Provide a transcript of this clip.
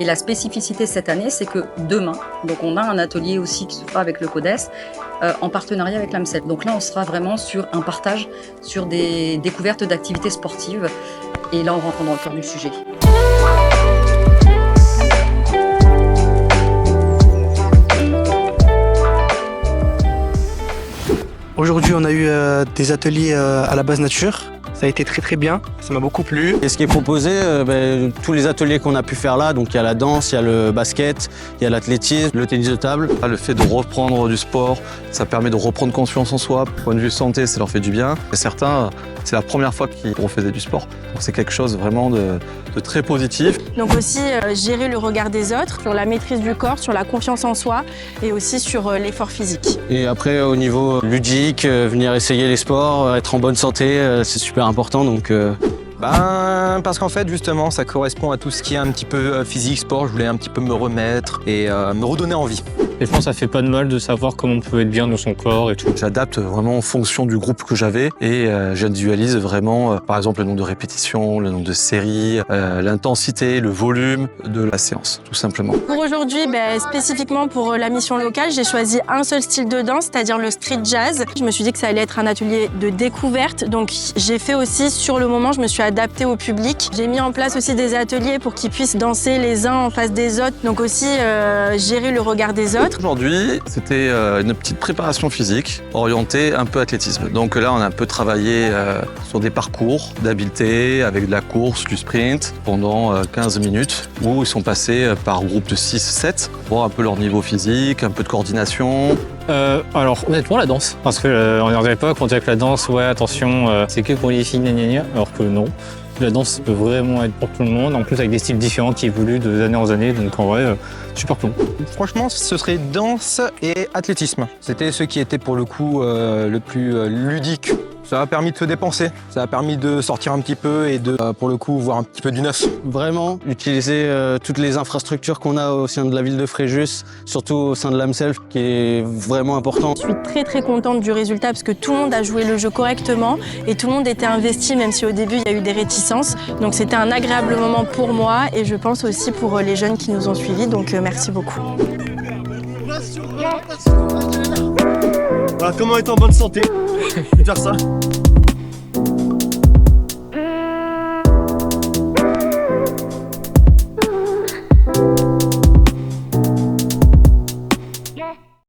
Et la spécificité cette année, c'est que demain, donc on a un atelier aussi qui se fera avec le CODES, en partenariat avec l'AMCEL. Donc là, on sera vraiment sur un partage, sur des découvertes d'activités sportives. Et là, on rentre dans le cœur du sujet. Aujourd'hui, on a eu des ateliers à la base nature. Ça a été très bien, ça m'a beaucoup plu. Et ce qui est proposé, tous les ateliers qu'on a pu faire là, donc il y a la danse, il y a le basket, il y a l'athlétisme, le tennis de table. Le fait de reprendre du sport, ça permet de reprendre confiance en soi. Point de vue santé, ça leur fait du bien. Et certains, c'est la première fois qu'ils refaisaient du sport. Donc c'est quelque chose vraiment de très positif. Donc aussi gérer le regard des autres, sur la maîtrise du corps, sur la confiance en soi et aussi sur l'effort physique. Et après au niveau ludique, venir essayer les sports, être en bonne santé, c'est super important. Donc, parce qu'en fait justement ça correspond à tout ce qui est un petit peu physique, sport. Je voulais un petit peu me remettre et me redonner envie. Et je pense que ça fait pas de mal de savoir comment on peut être bien dans son corps et tout. J'adapte vraiment en fonction du groupe que j'avais et j'individualise vraiment par exemple le nombre de répétitions, le nombre de séries, l'intensité, le volume de la séance tout simplement. Pour aujourd'hui, spécifiquement pour la mission locale, j'ai choisi un seul style de danse, c'est-à-dire le street jazz. Je me suis dit que ça allait être un atelier de découverte, donc j'ai fait aussi sur le moment, je me suis adaptée au public. J'ai mis en place aussi des ateliers pour qu'ils puissent danser les uns en face des autres, donc aussi gérer le regard des autres. Aujourd'hui, c'était une petite préparation physique orientée un peu athlétisme. Donc là, on a un peu travaillé sur des parcours d'habileté avec de la course, du sprint pendant 15 minutes où ils sont passés par groupe de 6-7 pour voir un peu leur niveau physique, un peu de coordination. Alors honnêtement la danse, parce que on est à l'époque on dirait que la danse, ouais attention, c'est que pour les filles, gna gna gna, alors que non. La danse peut vraiment être pour tout le monde, en plus avec des styles différents qui évoluent d'année en année, donc en vrai, super cool. Franchement, ce serait danse et athlétisme. C'était ce qui était pour le coup le plus ludique. Ça a permis de se dépenser, ça a permis de sortir un petit peu et de, pour le coup, voir un petit peu du neuf. vraiment utiliser toutes les infrastructures qu'on a au sein de la ville de Fréjus, surtout au sein de l'AMCEL, qui est vraiment important. Je suis très contente du résultat parce que tout le monde a joué le jeu correctement et tout le monde était investi, même si au début il y a eu des réticences. Donc c'était un agréable moment pour moi et je pense aussi pour les jeunes qui nous ont suivis, donc merci beaucoup. Voilà, comment être en bonne santé, dire ça.